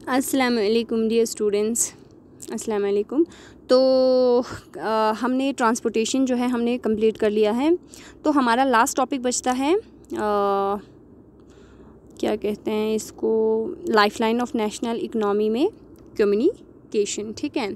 अस्सलाम वालेकुम dear students, अस्सलाम वालेकुम। तो हमने ट्रांसपोर्टेशन जो है हमने कंप्लीट कर लिया है। तो हमारा लास्ट टॉपिक बचता है क्या कहते हैं इसको, लाइफलाइन ऑफ नेशनल इकनॉमी में कम्युनिकेशन। ठीक है,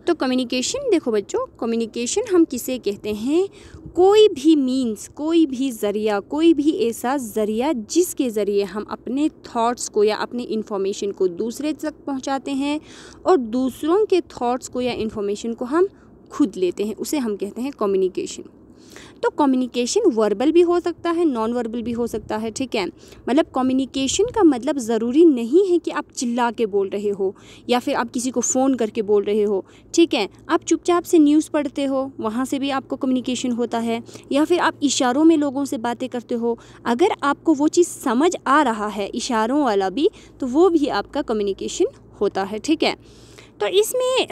तो कम्युनिकेशन देखो बच्चों, कम्युनिकेशन हम किसे कहते हैं? कोई भी मीन्स, कोई भी ज़रिया, कोई भी ऐसा ज़रिया जिसके ज़रिए हम अपने थॉट्स को या अपनी इन्फॉर्मेशन को दूसरे तक पहुंचाते हैं और दूसरों के थॉट्स को या इन्फॉर्मेशन को हम खुद लेते हैं, उसे हम कहते हैं कम्युनिकेशन। तो कम्युनिकेशन वर्बल भी हो सकता है, नॉन वर्बल भी हो सकता है। ठीक है, मतलब कम्युनिकेशन का मतलब ज़रूरी नहीं है कि आप चिल्ला के बोल रहे हो या फिर आप किसी को फ़ोन करके बोल रहे हो। ठीक है, आप चुपचाप से न्यूज़ पढ़ते हो, वहाँ से भी आपको कम्युनिकेशन होता है, या फिर आप इशारों में लोगों से बातें करते हो। अगर आपको वो चीज़ समझ आ रहा है, इशारों वाला भी, तो वो भी आपका कम्युनिकेशन होता है। ठीक है, तो इसमें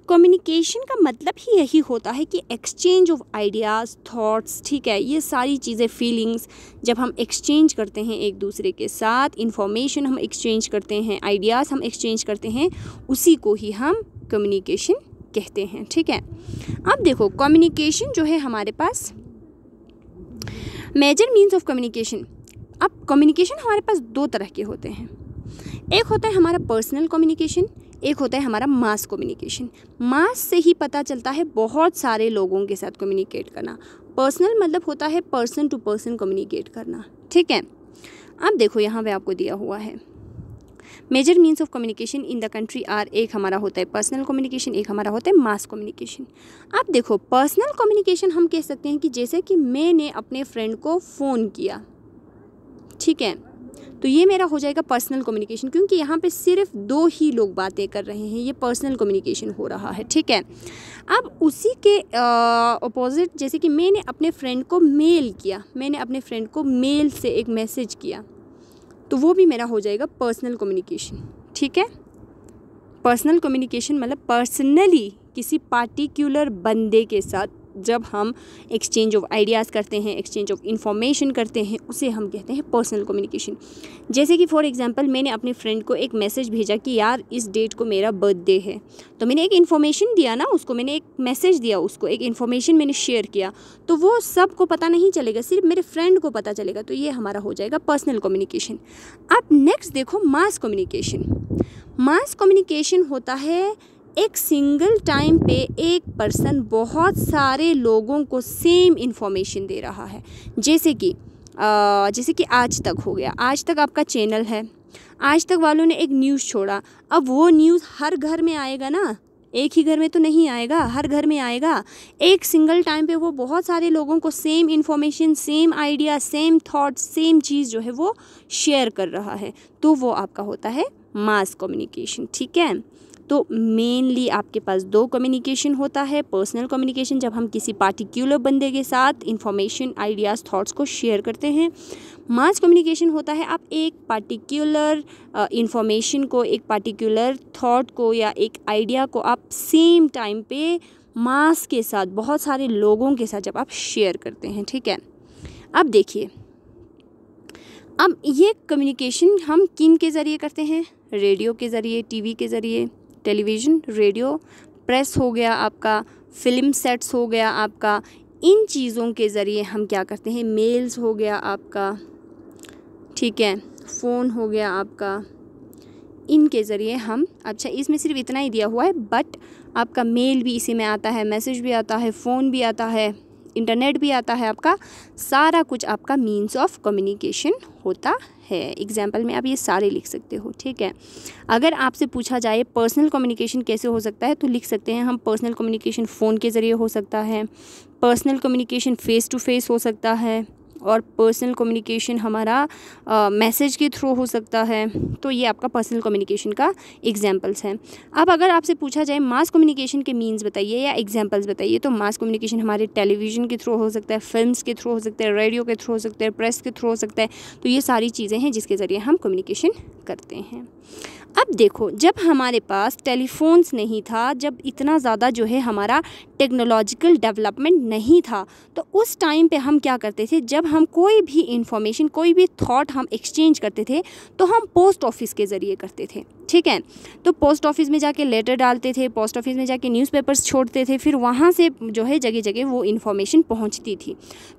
कम्युनिकेशन का मतलब ही यही होता है कि एक्सचेंज ऑफ आइडियाज़, थॉट्स। ठीक है, ये सारी चीज़ें, फीलिंग्स जब हम एक्सचेंज करते हैं एक दूसरे के साथ, इंफॉर्मेशन हम एक्सचेंज करते हैं, आइडियाज़ हम एक्सचेंज करते हैं, उसी को ही हम कम्युनिकेशन कहते हैं। ठीक है, अब देखो कम्युनिकेशन जो है हमारे पास मेजर मीन्स ऑफ कम्युनिकेशन। अब कम्युनिकेशन हमारे पास दो तरह के होते हैं। एक होता है हमारा पर्सनल कम्युनिकेशन, एक होता है हमारा मास कम्युनिकेशन। मास से ही पता चलता है बहुत सारे लोगों के साथ कम्युनिकेट करना। पर्सनल मतलब होता है पर्सन टू पर्सन कम्युनिकेट करना। ठीक है, अब देखो यहाँ पे आपको दिया हुआ है major means of communication in the country are. एक हमारा होता है पर्सनल कम्युनिकेशन, एक हमारा होता है मास कम्युनिकेशन। अब देखो पर्सनल कम्युनिकेशन हम कह सकते हैं कि जैसे कि मैंने अपने फ्रेंड को फ़ोन किया, ठीक है, तो ये मेरा हो जाएगा पर्सनल कम्युनिकेशन, क्योंकि यहाँ पे सिर्फ दो ही लोग बातें कर रहे हैं, ये पर्सनल कम्युनिकेशन हो रहा है। ठीक है, अब उसी के अपोजिट, जैसे कि मैंने अपने फ्रेंड को मेल किया, मैंने अपने फ्रेंड को मेल से एक मैसेज किया, तो वो भी मेरा हो जाएगा पर्सनल कम्युनिकेशन। ठीक है, पर्सनल कम्युनिकेशन मतलब पर्सनली किसी पार्टिकुलर बंदे के साथ जब हम एक्सचेंज ऑफ आइडियाज़ करते हैं, एक्सचेंज ऑफ इंफॉर्मेशन करते हैं, उसे हम कहते हैं पर्सनल कम्युनिकेशन। जैसे कि फॉर एग्जांपल मैंने अपने फ्रेंड को एक मैसेज भेजा कि यार इस डेट को मेरा बर्थडे है, तो मैंने एक इन्फॉर्मेशन दिया ना उसको, मैंने एक मैसेज दिया उसको, एक इन्फॉर्मेशन मैंने शेयर किया, तो वो सबको पता नहीं चलेगा, सिर्फ मेरे फ्रेंड को पता चलेगा, तो ये हमारा हो जाएगा पर्सनल कम्युनिकेशन। अब नेक्स्ट देखो मास कम्युनिकेशन। मास कम्युनिकेशन होता है एक सिंगल टाइम पे एक पर्सन बहुत सारे लोगों को सेम इन्फॉर्मेशन दे रहा है। जैसे कि आज तक हो गया, आज तक आपका चैनल है, आज तक वालों ने एक न्यूज़ छोड़ा, अब वो न्यूज़ हर घर में आएगा ना, एक ही घर में तो नहीं आएगा, हर घर में आएगा। एक सिंगल टाइम पे वो बहुत सारे लोगों को same information, same idea, same thought, same चीज़ जो है वो शेयर कर रहा है, तो वो आपका होता है मास कम्युनिकेशन। ठीक है, तो मेनली आपके पास दो कम्युनिकेशन होता है। पर्सनल कम्युनिकेशन जब हम किसी पार्टिकुलर बंदे के साथ इंफॉर्मेशन, आइडियाज़, थॉट्स को शेयर करते हैं। मास कम्युनिकेशन होता है आप एक पार्टिकुलर इंफॉर्मेशन को, एक पार्टिकुलर थॉट को या एक आइडिया को आप सेम टाइम पे मास के साथ, बहुत सारे लोगों के साथ जब आप शेयर करते हैं। ठीक है, अब देखिए, अब ये कम्युनिकेशन हम किन के ज़रिए करते हैं? रेडियो के ज़रिए, टीवी के ज़रिए, टेलीविज़न, रेडियो, प्रेस हो गया आपका, फिल्म सेट्स हो गया आपका, इन चीज़ों के ज़रिए हम क्या करते हैं? मेल्स हो गया आपका, ठीक है, फ़ोन हो गया आपका, इनके ज़रिए हम, अच्छा इसमें सिर्फ इतना ही दिया हुआ है, बट आपका मेल भी इसी में आता है, मैसेज भी आता है, फ़ोन भी आता है, इंटरनेट भी आता है, आपका सारा कुछ आपका मीन्स ऑफ कम्युनिकेशन होता है। एग्जाम्पल में आप ये सारे लिख सकते हो। ठीक है, अगर आपसे पूछा जाए पर्सनल कम्युनिकेशन कैसे हो सकता है, तो लिख सकते हैं हम पर्सनल कम्युनिकेशन फ़ोन के ज़रिए हो सकता है, personal communication face to face हो सकता है, और पर्सनल कम्युनिकेशन हमारा मैसेज के थ्रू हो सकता है। तो ये आपका पर्सनल कम्युनिकेशन का एग्जांपल्स हैं। अब अगर आपसे पूछा जाए मास कम्युनिकेशन के मीन्स बताइए या एग्जांपल्स बताइए, तो मास कम्युनिकेशन हमारे टेलीविज़न के थ्रू हो सकता है, फिल्म्स के थ्रू हो सकता है, रेडियो के थ्रू हो सकता है, प्रेस के थ्रू हो सकता है। तो ये सारी चीज़ें हैं जिसके ज़रिए हम कम्युनिकेशन करते हैं। अब देखो, जब हमारे पास टेलीफोन्स नहीं था, जब इतना ज़्यादा जो है हमारा टेक्नोलॉजिकल डेवलपमेंट नहीं था, तो उस टाइम पे हम क्या करते थे, जब हम कोई भी इंफॉर्मेशन, कोई भी थॉट हम एक्सचेंज करते थे तो हम पोस्ट ऑफिस के ज़रिए करते थे, ठीक है। तो पोस्ट ऑफिस में जाके लेटर डालते थे, पोस्ट ऑफिस में जाके न्यूज़पेपर्स छोड़ते थे, फिर वहाँ से जो है जगह जगह वो इन्फॉर्मेशन पहुँचती थी।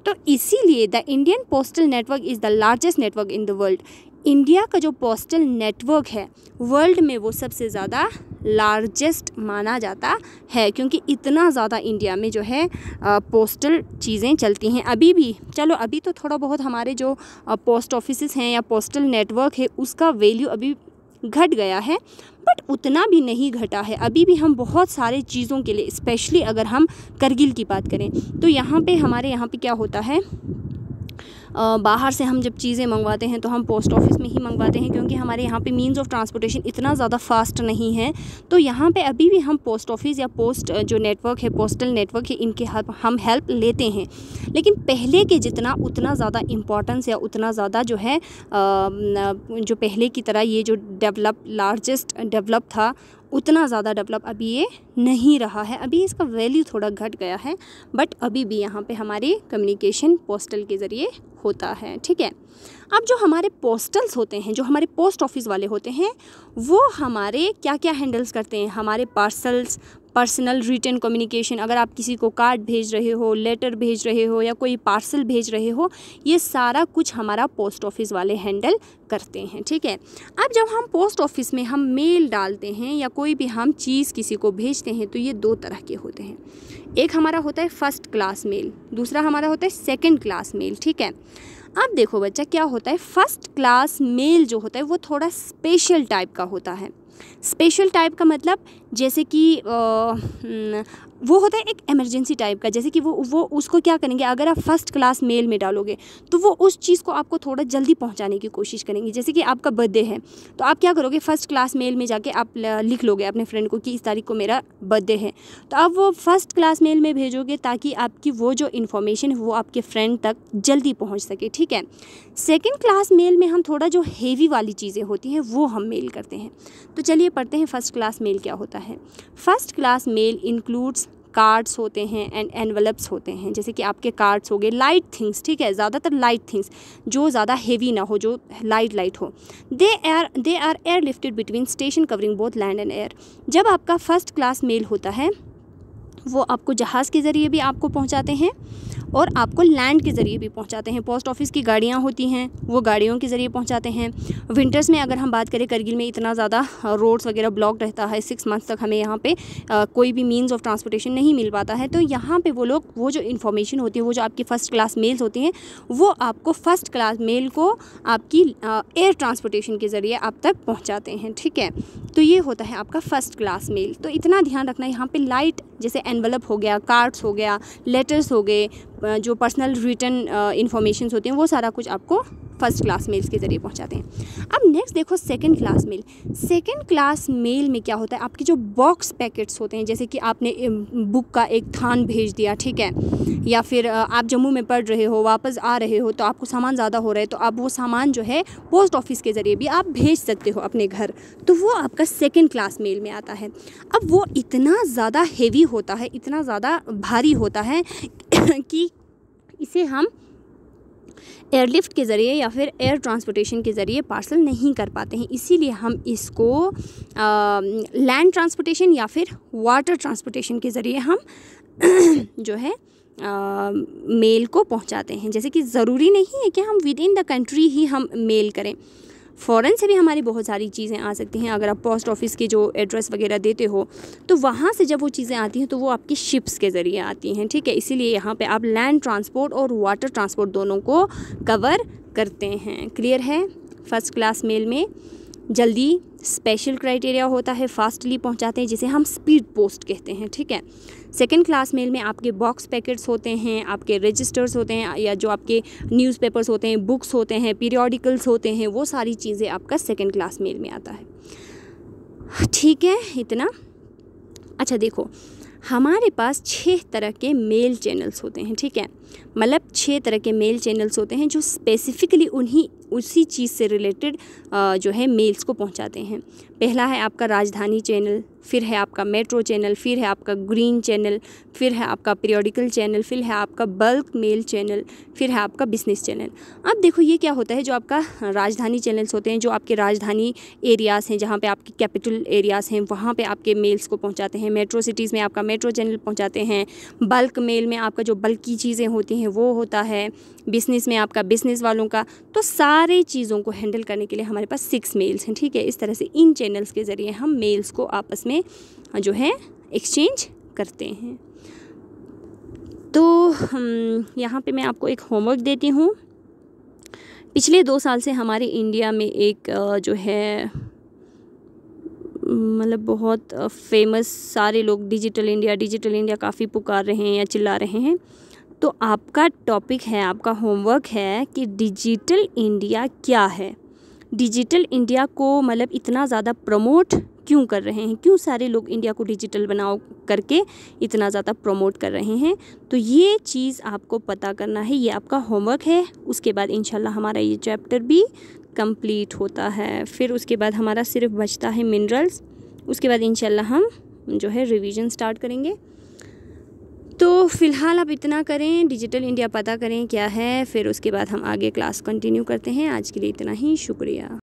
तो इसीलिए the Indian postal network is the largest network in the world. India का जो पोस्टल नेटवर्क है वर्ल्ड में वो सबसे ज़्यादा लार्जेस्ट माना जाता है, क्योंकि इतना ज़्यादा इंडिया में जो है पोस्टल चीज़ें चलती हैं अभी भी। चलो अभी तो थोड़ा बहुत हमारे जो पोस्ट ऑफिसेस हैं या पोस्टल नेटवर्क है उसका वैल्यू अभी घट गया है, बट उतना भी नहीं घटा है। अभी भी हम बहुत सारे चीज़ों के लिए, स्पेशली अगर हम करगिल की बात करें तो यहाँ पे हमारे यहाँ पे क्या होता है, बाहर से हम जब चीज़ें मंगवाते हैं तो हम पोस्ट ऑफिस में ही मंगवाते हैं, क्योंकि हमारे यहाँ पे मीन्स ऑफ ट्रांसपोर्टेशन इतना ज़्यादा फास्ट नहीं है। तो यहाँ पे अभी भी हम पोस्ट ऑफिस या पोस्ट जो नेटवर्क है, पोस्टल नेटवर्क है, इनके हम हेल्प लेते हैं। लेकिन पहले के जितना उतना ज़्यादा इम्पोर्टेंस या उतना ज़्यादा जो है जो पहले की तरह ये जो लार्जेस्ट डेवलप था उतना ज़्यादा डेवलप अभी ये नहीं रहा है। अभी इसका वैल्यू थोड़ा घट गया है, बट अभी भी यहाँ पे हमारी कम्युनिकेशन पोस्टल के ज़रिए होता है, ठीक है। अब जो हमारे पोस्टल्स होते हैं, जो हमारे पोस्ट ऑफिस वाले होते हैं, वो हमारे क्या क्या हैंडल्स करते हैं, हमारे पार्सल्स, पर्सनल रिटन कम्युनिकेशन, अगर आप किसी को कार्ड भेज रहे हो, लेटर भेज रहे हो या कोई पार्सल भेज रहे हो, ये सारा कुछ हमारा पोस्ट ऑफिस वाले हैंडल करते हैं, ठीक है। अब जब हम पोस्ट ऑफिस में हम मेल डालते हैं या कोई भी हम चीज़ किसी को भेजते हैं तो ये दो तरह के होते हैं। एक हमारा होता है फर्स्ट क्लास मेल, दूसरा हमारा होता है सेकंड क्लास मेल, ठीक है। अब देखो बच्चा, क्या होता है, फर्स्ट क्लास मेल जो होता है वो थोड़ा स्पेशल टाइप का होता है। स्पेशल टाइप का मतलब जैसे कि वो होता है एक इमरजेंसी टाइप का, जैसे कि वो उसको क्या करेंगे, अगर आप फर्स्ट क्लास मेल में डालोगे तो वो उस चीज़ को आपको थोड़ा जल्दी पहुंचाने की कोशिश करेंगे। जैसे कि आपका बर्थडे है तो आप क्या करोगे, फर्स्ट क्लास मेल में जाके आप लिख लोगे अपने फ्रेंड को कि इस तारीख को मेरा बर्थडे है, तो आप वो फर्स्ट क्लास मेल में भेजोगे ताकि आपकी वो जो इन्फॉर्मेशन है वो आपके फ्रेंड तक जल्दी पहुँच सके, ठीक है। सेकेंड क्लास मेल में हम थोड़ा जो हेवी वाली चीज़ें होती हैं वो हम मेल करते हैं। तो चलिए पढ़ते हैं फर्स्ट क्लास मेल क्या होता है। First class mail includes cards होते हैं एंड एनवलप्स होते हैं, जैसे कि आपके कार्ड्स हो गए, लाइट थिंग्स, ठीक है, ज़्यादातर लाइट थिंग्स जो ज़्यादा हेवी ना हो, जो लाइट हो। They are air lifted between station covering both land and air. जब आपका फर्स्ट क्लास मेल होता है वो आपको जहाज़ के ज़रिए भी आपको पहुंचाते हैं और आपको लैंड के ज़रिए भी पहुंचाते हैं। पोस्ट ऑफिस की गाड़ियां होती हैं वो गाड़ियों के ज़रिए पहुंचाते हैं। विंटर्स में अगर हम बात करें, करगिल में इतना ज़्यादा रोड्स वगैरह ब्लॉक रहता है, 6 मंथ्स तक हमें यहाँ पे कोई भी मीन्स ऑफ ट्रांसपोर्टेशन नहीं मिल पाता है। तो यहाँ पे वो लोग वो जो इन्फॉर्मेशन होती है, वो जो आपकी फ़र्स्ट क्लास मेल्स होती हैं, वो आपको फर्स्ट क्लास मेल को आपकी एयर ट्रांसपोर्टेशन के ज़रिए आप तक पहुँचाते हैं, ठीक है। तो ये होता है आपका फर्स्ट क्लास मेल। तो इतना ध्यान रखना, यहाँ पर लाइट जैसे एनवलप हो गया, कार्ड्स हो गया, लेटर्स हो गए, जो पर्सनल रिटन इन्फॉर्मेशंस होती हैं, वो सारा कुछ आपको फर्स्ट क्लास मेल्स के ज़रिए पहुंचाते हैं। अब नेक्स्ट देखो second class mail. Second class mail में क्या होता है, आपके जो बॉक्स पैकेट्स होते हैं, जैसे कि आपने बुक का एक थान भेज दिया, ठीक है, या फिर आप जम्मू में पढ़ रहे हो, वापस आ रहे हो तो आपको सामान ज़्यादा हो रहा है, तो आप वो सामान जो है पोस्ट ऑफिस के ज़रिए भी आप भेज सकते हो अपने घर, तो वो आपका सेकंड क्लास मेल में आता है। अब वो इतना ज़्यादा हेवी होता है, इतना ज़्यादा भारी होता है कि इसे हम एयरलिफ्ट के ज़रिए या फिर एयर ट्रांसपोर्टेशन के ज़रिए पार्सल नहीं कर पाते हैं। इसीलिए हम इसको लैंड ट्रांसपोर्टेशन या फिर वाटर ट्रांसपोर्टेशन के ज़रिए हम जो है मेल को पहुंचाते हैं। जैसे कि ज़रूरी नहीं है कि हम विद इन द कंट्री ही हम मेल करें, फ़ॉरेन से भी हमारी बहुत सारी चीज़ें आ सकती हैं। अगर आप पोस्ट ऑफिस के जो एड्रेस वगैरह देते हो तो वहाँ से जब वो चीज़ें आती हैं तो वो आपकी शिप्स के ज़रिए आती हैं, ठीक है। इसीलिए यहाँ पे आप लैंड ट्रांसपोर्ट और वाटर ट्रांसपोर्ट दोनों को कवर करते हैं। क्लियर है। फर्स्ट क्लास मेल में जल्दी स्पेशल क्राइटेरिया होता है, फास्टली पहुंचाते हैं, जिसे हम स्पीड पोस्ट कहते हैं, ठीक है। सेकंड क्लास मेल में आपके बॉक्स पैकेट्स होते हैं, आपके रजिस्टर्स होते हैं, या जो आपके न्यूज़पेपर्स होते हैं, बुक्स होते हैं, पीरियोडिकल्स होते हैं, वो सारी चीज़ें आपका सेकंड क्लास मेल में आता है, ठीक है। इतना अच्छा देखो, हमारे पास 6 तरह के मेल चैनल्स होते हैं, ठीक है। मतलब 6 तरह के मेल चैनल्स होते हैं जो स्पेसिफिकली उसी चीज़ से रिलेटेड जो है मेल्स को पहुंचाते हैं। पहला है आपका राजधानी चैनल, फिर है आपका मेट्रो चैनल, फिर है आपका ग्रीन चैनल, फिर है आपका पीरियोडिकल चैनल, फिर है आपका बल्क मेल चैनल, फिर है आपका बिजनेस चैनल। अब देखो ये क्या होता है, जो आपका राजधानी चैनल्स होते हैं, जो आपके राजधानी एरियाज़ हैं, जहाँ पे आपकी कैपिटल एरियाज़ हैं, वहाँ पे आपके मेल्स को पहुँचाते हैं। मेट्रो सिटीज़ में आपका मेट्रो चैनल पहुँचाते हैं। बल्क मेल में आपका जो बल्क की चीज़ें होती हैं वो होता है। बिज़नेस में आपका बिज़नेस वालों का। तो सारे चीज़ों को हैंडल करने के लिए हमारे पास 6 मेल्स हैं, ठीक है। इस तरह से इन चैनल्स के ज़रिए हम मेल्स को आपस में जो है एक्सचेंज करते हैं। तो यहाँ पे मैं आपको एक होमवर्क देती हूँ। पिछले 2 साल से हमारे इंडिया में एक जो है मतलब बहुत फेमस, सारे लोग डिजिटल इंडिया काफ़ी पुकार रहे हैं या चिल्ला रहे हैं। तो आपका टॉपिक है, आपका होमवर्क है कि डिजिटल इंडिया क्या है, डिजिटल इंडिया को मतलब इतना ज़्यादा प्रमोट क्यों कर रहे हैं, क्यों सारे लोग इंडिया को डिजिटल बनाओ करके इतना ज़्यादा प्रमोट कर रहे हैं। तो ये चीज़ आपको पता करना है, ये आपका होमवर्क है। उसके बाद इंशाल्लाह हमारा ये चैप्टर भी कंप्लीट होता है। फिर उसके बाद हमारा सिर्फ बचता है मिनरल्स। उसके बाद इंशाल्लाह हम जो है रिवीजन स्टार्ट करेंगे। तो फ़िलहाल आप इतना करें, डिजिटल इंडिया पता करें क्या है, फिर उसके बाद हम आगे क्लास कंटिन्यू करते हैं। आज के लिए इतना ही, शुक्रिया।